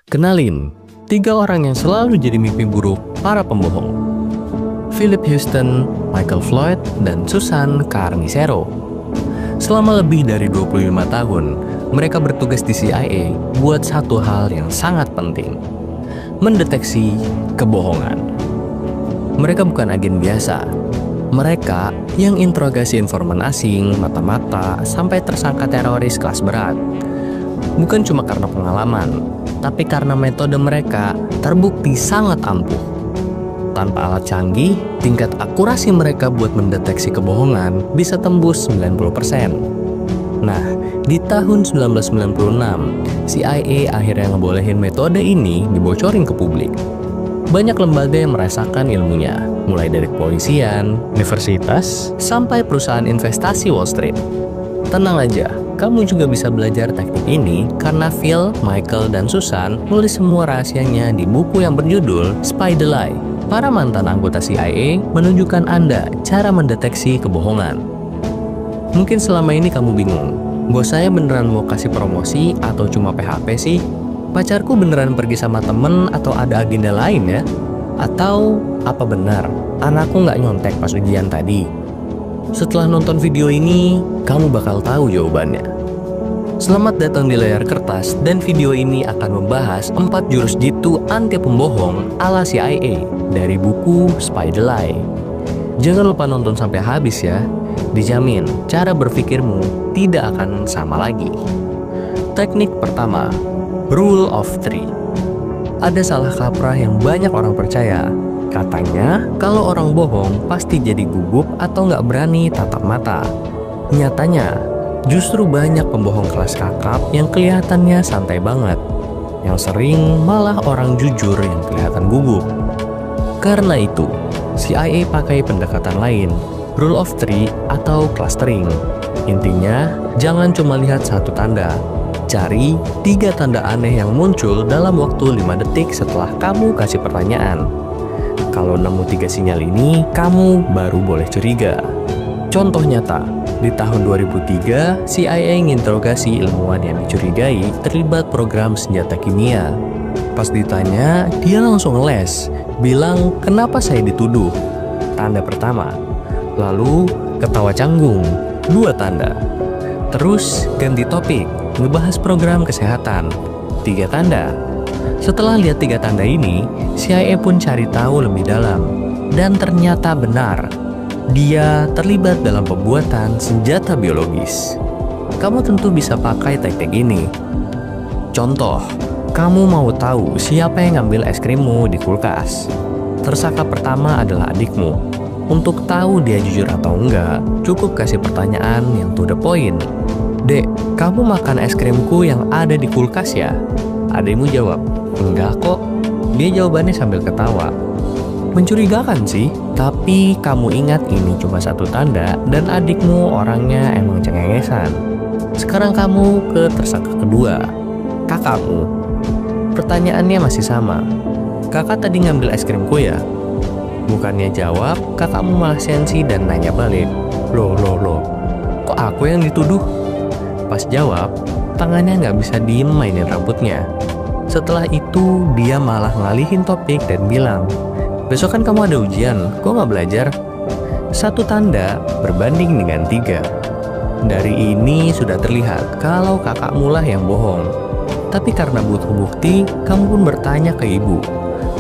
Kenalin, 3 orang yang selalu jadi mimpi buruk para pembohong. Philip Houston, Michael Floyd, dan Susan Carnicero. Selama lebih dari 25 tahun, mereka bertugas di CIA buat satu hal yang sangat penting: mendeteksi kebohongan. Mereka bukan agen biasa. Mereka yang interogasi informan asing, mata-mata, sampai tersangka teroris kelas berat. Bukan cuma karena pengalaman, tapi karena metode mereka terbukti sangat ampuh. Tanpa alat canggih, tingkat akurasi mereka buat mendeteksi kebohongan bisa tembus 90%. Nah, di tahun 1996, CIA akhirnya ngebolehin metode ini dibocorin ke publik. Banyak lembaga yang merasakan ilmunya, mulai dari kepolisian, universitas, sampai perusahaan investasi Wall Street. Tenang aja, kamu juga bisa belajar teknik ini karena Phil, Michael, dan Susan nulis semua rahasianya di buku yang berjudul Spy the Lie. Para mantan anggota CIA menunjukkan Anda cara mendeteksi kebohongan. Mungkin selama ini kamu bingung, bos saya beneran mau kasih promosi atau cuma PHP sih? Pacarku beneran pergi sama temen atau ada agenda lain ya? Atau apa benar anakku nggak nyontek pas ujian tadi? Setelah nonton video ini, kamu bakal tahu jawabannya. Selamat datang di layar kertas, dan video ini akan membahas 4 jurus jitu anti pembohong ala CIA dari buku Spy the Lie. Jangan lupa nonton sampai habis ya, dijamin cara berpikirmu tidak akan sama lagi. Teknik pertama, Rule of 3. Ada salah kaprah yang banyak orang percaya. Katanya, kalau orang bohong pasti jadi gugup atau nggak berani tatap mata. Nyatanya, justru banyak pembohong kelas kakap yang kelihatannya santai banget. Yang sering malah orang jujur yang kelihatan gugup. Karena itu, CIA pakai pendekatan lain, Rule of 3 atau clustering. Intinya, jangan cuma lihat satu tanda. Cari 3 tanda aneh yang muncul dalam waktu 5 detik setelah kamu kasih pertanyaan. Kalau nemu 3 sinyal ini, kamu baru boleh curiga. Contoh nyata, di tahun 2003, CIA menginterogasi ilmuwan yang dicurigai terlibat program senjata kimia. Pas ditanya, dia langsung ngeles, bilang, "Kenapa saya dituduh?" Tanda pertama. Lalu, ketawa canggung, 2 tanda. Terus, ganti topik, ngebahas program kesehatan, 3 tanda. Setelah lihat 3 tanda ini, CIA pun cari tahu lebih dalam. Dan ternyata benar, dia terlibat dalam pembuatan senjata biologis. Kamu tentu bisa pakai teknik ini. Contoh, kamu mau tahu siapa yang ngambil es krimmu di kulkas. Tersangka pertama adalah adikmu. Untuk tahu dia jujur atau enggak, cukup kasih pertanyaan yang to the point. "Dek, kamu makan es krimku yang ada di kulkas ya?" Adikmu jawab, "Enggak kok." Dia jawabannya sambil ketawa. Mencurigakan sih, tapi kamu ingat ini cuma 1 tanda dan adikmu orangnya emang cengengesan. Sekarang kamu ke tersangka kedua, kakakmu. Pertanyaannya masih sama. "Kakak tadi ngambil es krimku ya?" Bukannya jawab, kakakmu malah sensi dan nanya balik, Loh, kok aku yang dituduh?" Pas jawab, tangannya nggak bisa diem mainin rambutnya. Setelah itu, dia malah ngalihin topik dan bilang, "Besok kan kamu ada ujian, kok nggak belajar?" 1 tanda berbanding dengan 3. Dari ini sudah terlihat kalau kakakmu lah yang bohong. Tapi karena butuh bukti, kamu pun bertanya ke ibu.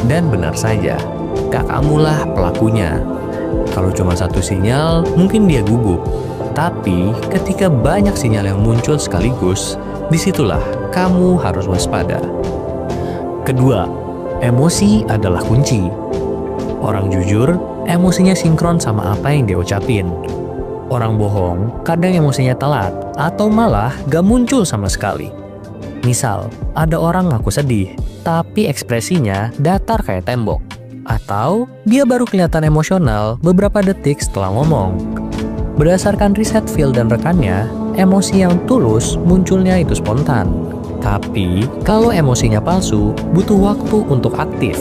Dan benar saja, kakakmu lah pelakunya. Kalau cuma 1 sinyal, mungkin dia gugup. Tapi ketika banyak sinyal yang muncul sekaligus, disitulah kamu harus waspada. Kedua, emosi adalah kunci. Orang jujur, emosinya sinkron sama apa yang dia ucapin. Orang bohong, kadang emosinya telat, atau malah gak muncul sama sekali. Misal, ada orang ngaku sedih, tapi ekspresinya datar kayak tembok. Atau, dia baru kelihatan emosional beberapa detik setelah ngomong. Berdasarkan riset Phil dan rekannya, emosi yang tulus munculnya itu spontan. Tapi, kalau emosinya palsu, butuh waktu untuk aktif.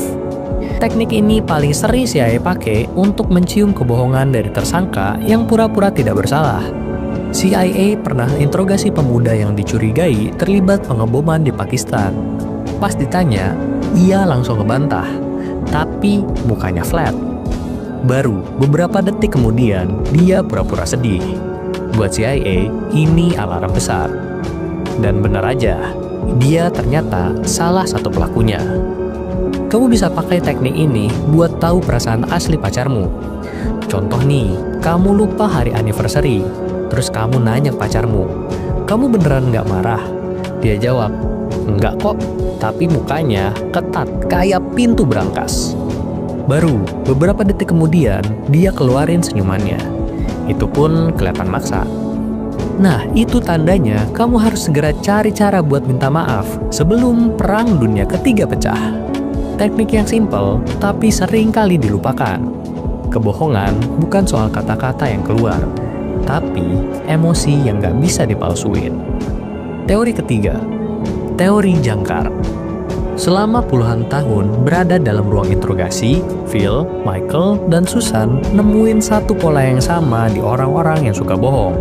Teknik ini paling sering CIA pakai untuk mencium kebohongan dari tersangka yang pura-pura tidak bersalah. CIA pernah interogasi pemuda yang dicurigai terlibat pengeboman di Pakistan. Pas ditanya, ia langsung ngebantah, tapi mukanya flat. Baru beberapa detik kemudian, dia pura-pura sedih. Buat CIA, ini alarm besar. Dan benar aja, dia ternyata salah satu pelakunya. Kamu bisa pakai teknik ini buat tahu perasaan asli pacarmu. Contoh nih, kamu lupa hari anniversary, terus kamu nanya ke pacarmu, "Kamu beneran nggak marah?" Dia jawab, "Enggak kok," tapi mukanya ketat kayak pintu berangkas. Baru beberapa detik kemudian, dia keluarin senyumannya. Itu pun kelihatan maksa. Nah, itu tandanya kamu harus segera cari cara buat minta maaf sebelum Perang Dunia Ketiga pecah. Teknik yang simpel, tapi sering kali dilupakan. Kebohongan bukan soal kata-kata yang keluar, tapi emosi yang nggak bisa dipalsuin. Teori ketiga, teori jangkar. Selama puluhan tahun berada dalam ruang interogasi, Phil, Michael, dan Susan nemuin satu pola yang sama di orang-orang yang suka bohong.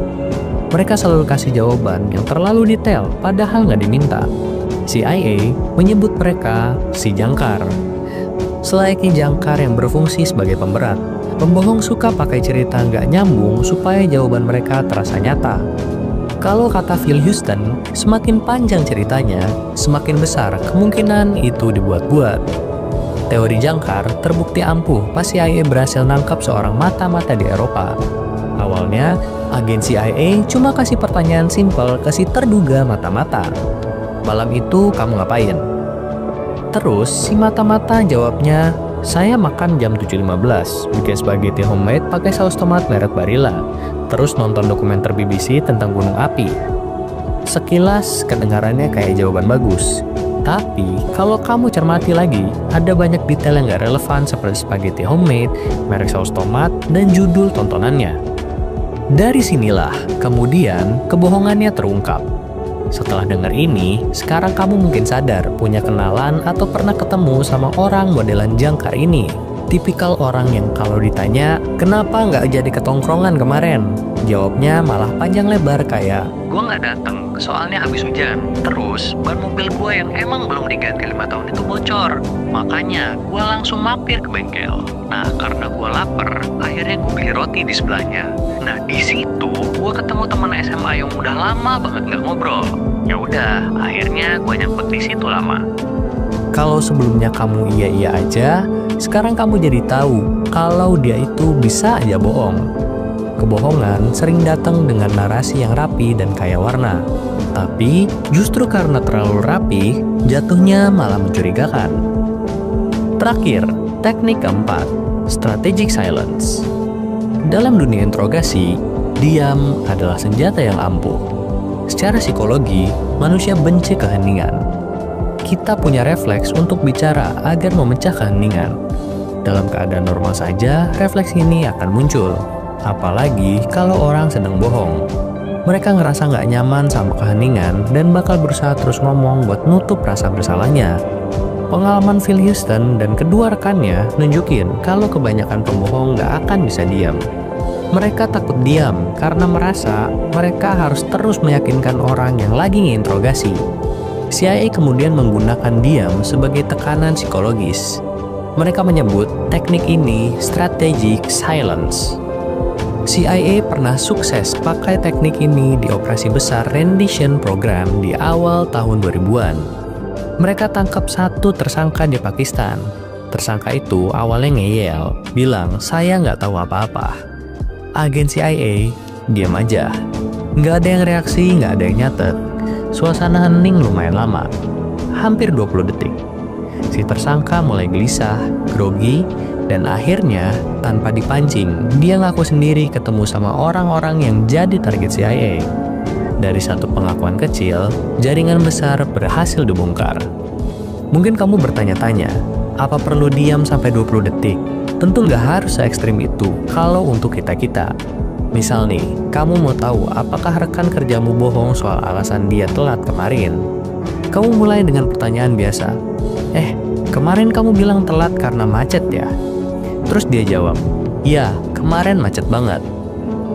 Mereka selalu kasih jawaban yang terlalu detail, padahal nggak diminta. CIA menyebut mereka si jangkar. Selayaknya jangkar yang berfungsi sebagai pemberat, pembohong suka pakai cerita nggak nyambung supaya jawaban mereka terasa nyata. Kalau kata Phil Houston, semakin panjang ceritanya, semakin besar kemungkinan itu dibuat-buat. Teori jangkar terbukti ampuh pas CIA berhasil nangkap seorang mata-mata di Eropa. Awalnya, agen CIA cuma kasih pertanyaan simpel ke si terduga mata-mata. "Malam itu kamu ngapain?" Terus si mata-mata jawabnya, "Saya makan jam 7.15, bikin spaghetti homemade pakai saus tomat merek Barilla. Terus nonton dokumenter BBC tentang gunung api." Sekilas kedengarannya kayak jawaban bagus. Tapi kalau kamu cermati lagi, ada banyak detail yang gak relevan seperti spaghetti homemade, merek saus tomat, dan judul tontonannya. Dari sinilah kemudian kebohongannya terungkap. Setelah dengar ini, sekarang kamu mungkin sadar punya kenalan atau pernah ketemu sama orang modelan jangkar ini. Tipikal orang yang kalau ditanya, "Kenapa nggak jadi ketongkrongan kemarin?" Jawabnya malah panjang lebar kayak, "Gua nggak datang, soalnya habis hujan. Terus, ban mobil gua yang emang belum diganti 5 tahun itu bocor. Makanya, gua langsung mampir ke bengkel. Nah, karena gua lapar, akhirnya gua beli roti di sebelahnya. Nah, di situ gua ketemu teman SMA yang udah lama banget nggak ngobrol. Ya udah, akhirnya gua nyangkut di situ lama." Kalau sebelumnya kamu iya-iya aja, sekarang kamu jadi tahu kalau dia itu bisa aja bohong. Kebohongan sering datang dengan narasi yang rapi dan kaya warna. Tapi justru karena terlalu rapi, jatuhnya malah mencurigakan. Terakhir, teknik keempat, strategic silence. Dalam dunia interogasi, diam adalah senjata yang ampuh. Secara psikologi, manusia benci keheningan. Kita punya refleks untuk bicara agar memecah keheningan. Dalam keadaan normal saja, refleks ini akan muncul. Apalagi kalau orang sedang bohong. Mereka ngerasa nggak nyaman sama keheningan dan bakal berusaha terus ngomong buat nutup rasa bersalahnya. Pengalaman Phil Houston dan kedua rekannya nunjukin kalau kebanyakan pembohong nggak akan bisa diam. Mereka takut diam karena merasa mereka harus terus meyakinkan orang yang lagi nginterogasi. CIA kemudian menggunakan diam sebagai tekanan psikologis. Mereka menyebut teknik ini strategic silence. CIA pernah sukses pakai teknik ini di operasi besar rendition program di awal tahun 2000-an. Mereka tangkap satu tersangka di Pakistan. Tersangka itu awalnya ngeyel, bilang saya nggak tahu apa-apa. Agen CIA diam aja. Nggak ada yang reaksi, nggak ada yang nyatet. Suasana hening lumayan lama, hampir 20 detik. Si tersangka mulai gelisah, grogi, dan akhirnya tanpa dipancing, dia ngaku sendiri ketemu sama orang-orang yang jadi target CIA. Dari satu pengakuan kecil, jaringan besar berhasil dibongkar. Mungkin kamu bertanya-tanya, apa perlu diam sampai 20 detik? Tentu nggak harus se-ekstrim itu kalau untuk kita-kita. Misal nih, kamu mau tahu apakah rekan kerjamu bohong soal alasan dia telat kemarin? Kamu mulai dengan pertanyaan biasa. Kemarin kamu bilang telat karena macet ya? Terus dia jawab, "Iya, kemarin macet banget."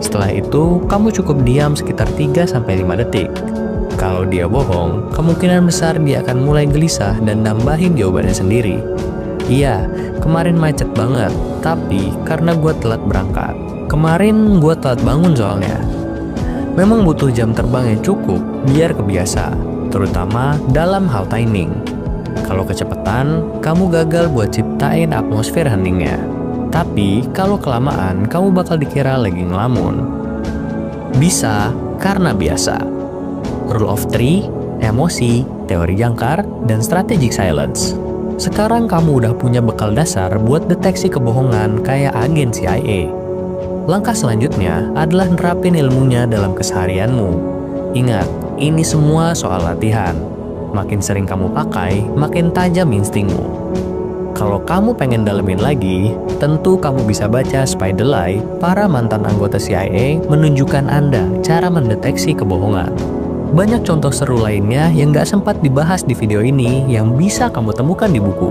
Setelah itu, kamu cukup diam sekitar 3-5 detik. Kalau dia bohong, kemungkinan besar dia akan mulai gelisah dan nambahin jawabannya sendiri. Iya, kemarin macet banget, tapi karena gue telat berangkat. Kemarin gue telat bangun soalnya. Memang butuh jam terbang yang cukup biar kebiasa, terutama dalam hal timing. Kalau kecepatan, kamu gagal buat ciptain atmosfer heningnya. Tapi kalau kelamaan, kamu bakal dikira lagi ngelamun. Bisa karena biasa. Rule of Three, emosi, teori jangkar, dan strategic silence. Sekarang kamu udah punya bekal dasar buat deteksi kebohongan kayak agen CIA. Langkah selanjutnya adalah nerapin ilmunya dalam keseharianmu. Ingat, ini semua soal latihan. Makin sering kamu pakai, makin tajam instingmu. Kalau kamu pengen dalemin lagi, tentu kamu bisa baca Spy the Lie, para mantan anggota CIA menunjukkan Anda cara mendeteksi kebohongan. Banyak contoh seru lainnya yang gak sempat dibahas di video ini yang bisa kamu temukan di buku.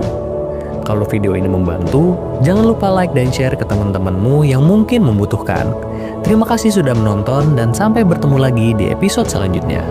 Kalau video ini membantu, jangan lupa like dan share ke teman-temanmu yang mungkin membutuhkan. Terima kasih sudah menonton dan sampai bertemu lagi di episode selanjutnya.